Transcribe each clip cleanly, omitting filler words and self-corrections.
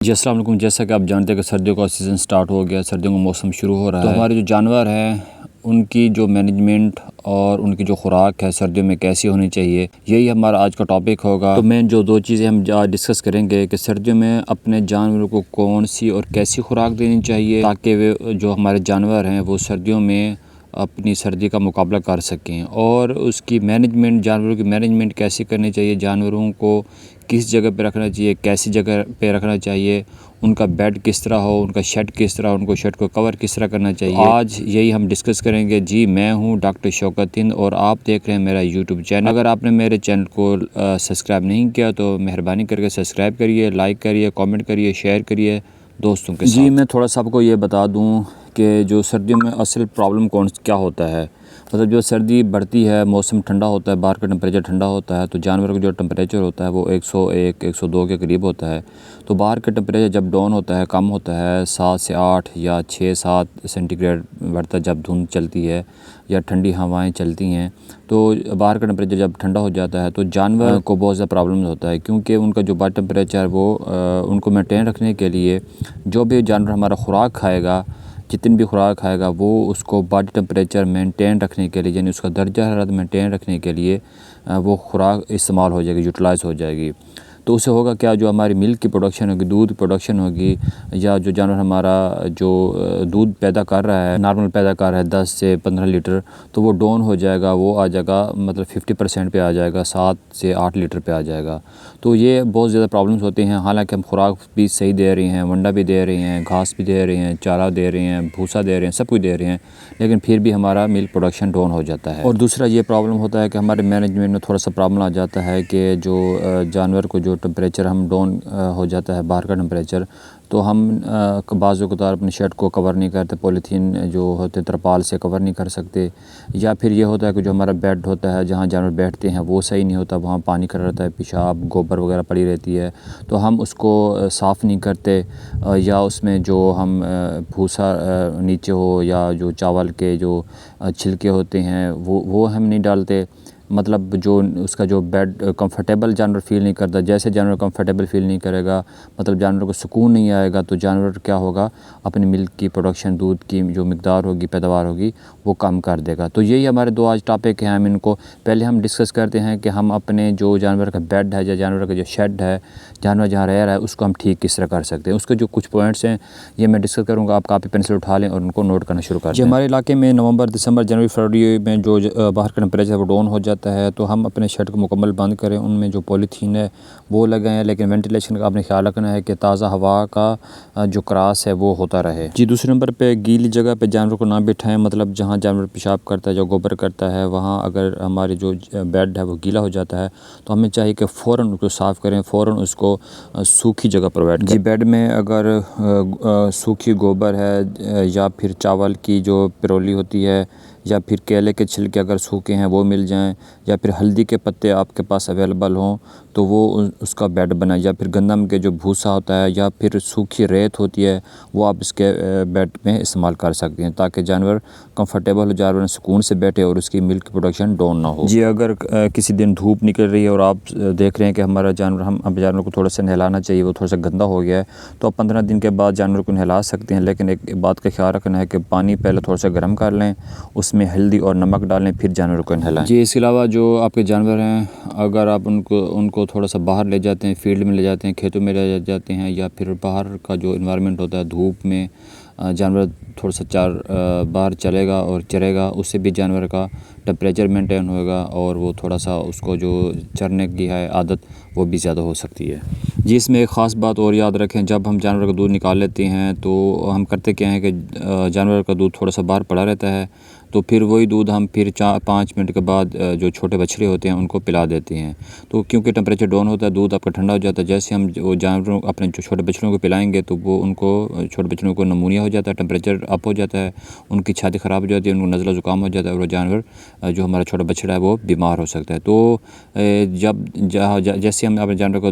जी अस्सलाम वालेकुम। जैसा कि आप जानते हैं कि सर्दियों का सीज़न स्टार्ट हो गया, सर्दियों का मौसम शुरू हो रहा है। तो हमारे जो जानवर हैं उनकी जो मैनेजमेंट और उनकी जो खुराक है सर्दियों में कैसी होनी चाहिए, यही हमारा आज का टॉपिक होगा। तो मेन जो दो चीज़ें हम आज डिस्कस करेंगे कि सर्दियों में अपने जानवरों को कौन सी और कैसी खुराक देनी चाहिए ताकि वे जो हमारे जानवर हैं वो सर्दियों में अपनी सर्दी का मुकाबला कर सकें, और उसकी मैनेजमेंट, जानवरों की मैनेजमेंट कैसे करनी चाहिए, जानवरों को किस जगह पे रखना चाहिए, कैसी जगह पे रखना चाहिए, उनका बेड किस तरह हो, उनका शेड किस तरह, उनको शेड को कवर किस तरह करना चाहिए। तो आज यही हम डिस्कस करेंगे। जी मैं हूं डॉक्टर शौकत हिंद और आप देख रहे हैं मेरा यूट्यूब चैनल। अगर आपने मेरे चैनल को सब्सक्राइब नहीं किया तो मेहरबानी करके सब्सक्राइब करिए, लाइक करिए, कॉमेंट करिए, शेयर करिए दोस्तों के साथ। जी मैं थोड़ा सा आपको ये बता दूँ कि जो सर्दियों में असल प्रॉब्लम क्या होता है। मतलब जो सर्दी बढ़ती है, मौसम ठंडा होता है, बाहर का टेम्परेचर ठंडा होता है, तो जानवर का जो टेम्परेचर होता है वो 101 102 के करीब होता है। तो बाहर का टेम्परेचर जब डाउन होता है, कम होता है, 7 से 8 या 6 7 सेंटीग्रेड बढ़ता है जब धुंध चलती है या ठंडी हवाएं चलती हैं, तो बाहर का टेम्परेचर जब ठंडा हो जाता है तो जानवर को बहुत ज़्यादा प्रॉब्लम होता है, क्योंकि उनका जो बॉडी टेम्परेचर वो उनको मेंटेन रखने के लिए जो भी जानवर हमारा खुराक खाएगा, जितनी भी खुराक खाएगा वो उसको बॉडी टेम्परेचर मेंटेन रखने के लिए, यानी उसका दर्जा हरारत मेंटेन रखने के लिए वो खुराक इस्तेमाल हो जाएगी, यूटिलाइज़ हो जाएगी। तो उससे होगा क्या, जो हमारी मिल्क की प्रोडक्शन होगी, दूध प्रोडक्शन होगी, या जो जानवर हमारा जो दूध पैदा कर रहा है, नॉर्मल पैदा कर रहा है 10 से 15 लीटर, तो वो डाउन हो जाएगा, वो आ जाएगा मतलब 50% पे आ जाएगा, 7 से 8 लीटर पे आ जाएगा। तो ये बहुत ज़्यादा प्रॉब्लम्स होती हैं। हालांकि हम खुराक भी सही दे रहे हैं, वंडा भी दे रहे हैं, घास भी दे रहे हैं, चारा दे रहे हैं, भूसा दे रहे हैं, सब कुछ दे रहे हैं, लेकिन फिर भी हमारा मिल्क प्रोडक्शन डाउन हो जाता है। और दूसरा ये प्रॉब्लम होता है कि हमारे मैनेजमेंट में थोड़ा सा प्रॉब्लम आ जाता है कि जो जानवर को जो टेम्परेचर हम डाउन हो जाता है, बाहर का टेम्परेचर, तो हम बाज़ वक़्त अपने शेड को कवर नहीं करते, पॉलीथीन जो होते तरपाल से कवर नहीं कर सकते, या फिर ये होता है कि जो हमारा बेड होता है जहाँ जानवर बैठते हैं वो सही नहीं होता, वहाँ पानी खड़ा रहता है, पेशाब गोबर वगैरह पड़ी रहती है, तो हम उसको साफ़ नहीं करते, या उसमें जो हम भूसा नीचे हो या जो चावल के जो छिलके होते हैं वो हम नहीं डालते। मतलब जो उसका जो बेड कंफर्टेबल जानवर फ़ील नहीं करता, जैसे जानवर कंफर्टेबल फ़ील नहीं करेगा, मतलब जानवर को सुकून नहीं आएगा, तो जानवर क्या होगा, अपनी मिल्क की प्रोडक्शन, दूध की जो मिकदार होगी, पैदावार होगी, वो कम कर देगा। तो यही हमारे दो आज टॉपिक हैं। हम इनको पहले हम डिस्कस करते हैं कि हम अपने जो जानवर का बेड है या जानवर का जो शेड है, जानवर जहाँ रह रहा है, उसको हम ठीक किस तरह कर सकते हैं। उसके जो कुछ पॉइंट्स हैं ये मैं डिस्कस करूँगा, आप कापी पेंसिल उठा लें और उनको नोट करना शुरू कर दें। हमारे इलाके में नवंबर, दिसंबर, जनवरी, फरवरी में जो बाहर का टेम्परेचर वो डाउन हो जाता है, तो हम अपने शेड को मुकम्मल बंद करें, उनमें जो पॉलीथीन है वो लगाएं, लेकिन वेंटिलेशन का आपने ख्याल रखना है कि ताज़ा हवा का जो क्रॉस है वो होता रहे। जी दूसरे नंबर पे गीली जगह पे जानवर को ना बिठाएं, मतलब जहाँ जानवर पेशाब करता है, जो गोबर करता है, वहाँ अगर हमारे जो बेड है वो गीला हो जाता है तो हमें चाहिए कि फ़ौरन उसको साफ़ करें, फ़ौरन उसको सूखी जगह प्रोवाइड करें। जी बेड में अगर सूखी गोबर है या फिर चावल की जो पिरोली होती है या फिर केले के छिलके अगर सूखे हैं वो मिल जाएं, या फिर हल्दी के पत्ते आपके पास अवेलेबल हों तो वो उसका बेड बनाएं, या फिर गंदम के जो भूसा होता है या फिर सूखी रेत होती है वो आप इसके बेड में इस्तेमाल कर सकते हैं, ताकि जानवर कंफर्टेबल हो, जानवर सुकून से बैठे और उसकी मिल्क प्रोडक्शन डाउन ना हो। जी अगर किसी दिन धूप निकल रही है और आप देख रहे हैं कि हमारा जानवर, हम अब जानवर को थोड़ा सा नहलाना चाहिए, वो थोड़ा सा गंदा हो गया है, तो आप 15 दिन के बाद जानवर को नहला सकते हैं, लेकिन एक बात का ख्याल रखना है कि पानी पहले थोड़ा सा गर्म कर लें, उसमें हल्दी और नमक डालें, फिर जानवर को नहलाएं। जी इसके अलावा जो आपके जानवर हैं, अगर आप उनको थोड़ा सा बाहर ले जाते हैं, फील्ड में ले जाते हैं, खेतों में ले जाते हैं, या फिर बाहर का जो इन्वायरमेंट होता है, धूप में जानवर थोड़ा सा बाहर चलेगा और चरेगा, उससे भी जानवर का टेम्परेचर मेंटेन होगा और वो थोड़ा सा उसको जो चरने की है आदत वो भी ज़्यादा हो सकती है। जी इसमें एक ख़ास बात और याद रखें, जब हम जानवर का दूध निकाल लेते हैं तो हम करते क्या है कि जानवर का दूध थोड़ा सा बाहर पड़ा रहता है, तो फिर वही दूध हम फिर 4-5 मिनट के बाद जो छोटे बछड़े होते हैं उनको पिला देते हैं। तो क्योंकि टेम्परेचर डाउन होता है, दूध आपका ठंडा हो जाता है, जैसे हम वो जानवरों अपने जो छोटे बछड़ों को पिलाएंगे तो वो उनको छोटे बछड़ों को नमूनिया हो जाता है, टेम्परेचर अप हो जाता है, उनकी छाती ख़राब हो जाती है, उनको नज़ला ज़ुकाम हो जाता है और वो जानवर जो हमारा छोटा बछड़ा है वो बीमार हो सकता है। तो जैसे हम अपने जानवर को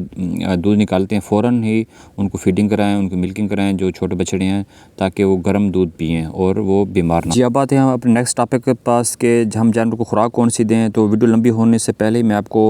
दूध निकालते हैं फ़ौरन ही उनको फीडिंग कराएँ, उनको मिल्किंग कराएँ जो छोटे बछड़े हैं, ताकि वो गर्म दूध पिएँ और वो बीमार ना। जी अब आते हैं हम अपने नेक्स्ट नेक्स्ट टॉपिक के पास के हम जानवर को खुराक कौन सी दें। तो वीडियो लंबी होने से पहले ही मैं आपको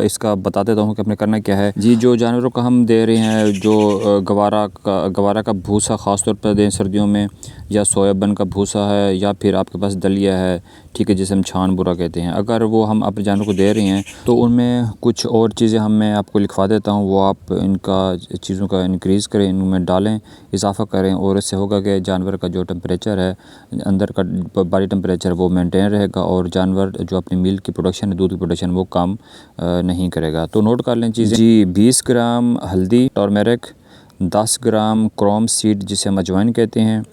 इसका बता देता हूँ कि अपने करना क्या है। जी, जो जानवरों को हम दे रहे हैं, जो गवारा का भूसा ख़ास तौर पर दें सर्दियों में, या सोयाबीन का भूसा है, या फिर आपके पास दलिया है, ठीक है, जिसे हम छान बुरा कहते हैं। अगर वो हम अपने जानवर को दे रहे हैं तो उनमें कुछ और चीज़ें मैं आपको लिखवा देता हूँ, वो आप इनका चीज़ों का इंक्रीज़ करें, इनमें डालें, इजाफ़ा करें, और इससे होगा कि जानवर का जो टेम्परेचर है, अंदर का बॉडी टेम्परेचर, वो मेंटेन रहेगा, और जानवर जो अपनी मिल्क की प्रोडक्शन है, दूध की प्रोडक्शन, वो कम नहीं करेगा। तो नोट कर लें चीज़ें जी। 20 ग्राम हल्दी टर्मेरिक, 10 ग्राम क्रोम सीड जिसे हम अजवाइन कहते हैं,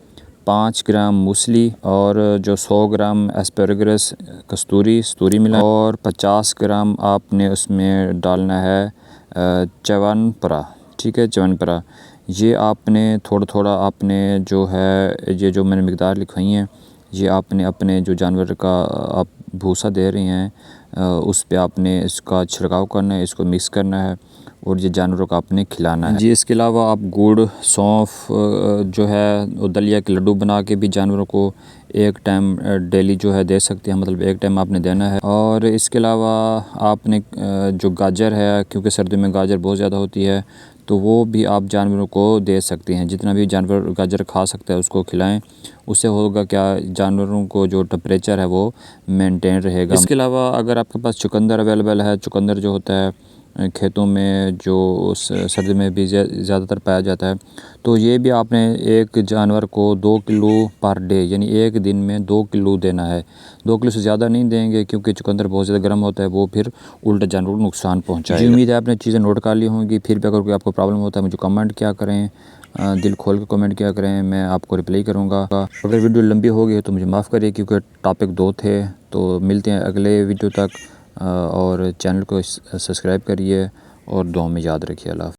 5 ग्राम मूसली, और जो 100 ग्राम एस्पैरागस कस्तूरी मिला, और 50 ग्राम आपने उसमें डालना है च्यवनप्राश, ठीक है, च्यवनप्राश। ये आपने थोड़ा थोड़ा आपने जो है, ये जो मैंने मिकदार लिखवाई हैं, ये आपने अपने जो जानवर का आप भूसा दे रहे हैं उस पे आपने इसका छिड़काव करना है, इसको मिक्स करना है, और ये जानवरों को आपने खिलाना है जी। इसके अलावा आप गुड़, सौंफ जो है, वो दलिया के लड्डू बना के भी जानवरों को एक टाइम डेली जो है दे सकते हैं, मतलब एक टाइम आपने देना है। और इसके अलावा आपने जो गाजर है, क्योंकि सर्दियों में गाजर बहुत ज़्यादा होती है, तो वो भी आप जानवरों को दे सकते हैं। जितना भी जानवर गाजर खा सकता है उसको खिलाएं, उससे होगा क्या, जानवरों को जो टेम्परेचर है वो मेंटेन रहेगा। इसके अलावा अगर आपके पास चुकंदर अवेलेबल है, चुकंदर जो होता है खेतों में जो सर्दी में भी ज़्यादातर पाया जाता है, तो ये भी आपने एक जानवर को 2 किलो पर डे, यानी एक दिन में 2 किलो देना है। 2 किलो से ज़्यादा नहीं देंगे, क्योंकि चुकंदर बहुत ज़्यादा गर्म होता है, वो फिर उल्टा जानवर को नुकसान पहुँचाएगा। उम्मीद है आपने चीज़ें नोट कर ली होंगी। फिर भी अगर कोई आपको प्रॉब्लम होता है, मुझे कमेंट क्या करें, दिल खोल के कमेंट किया करें, मैं आपको रिप्लाई करूँगा। अगर वीडियो लंबी हो गई तो मुझे माफ़ करिए, क्योंकि टॉपिक 2 थे। तो मिलते हैं अगले वीडियो तक, और चैनल को सब्सक्राइब करिए और दुआ में याद रखिए। अल्लाह।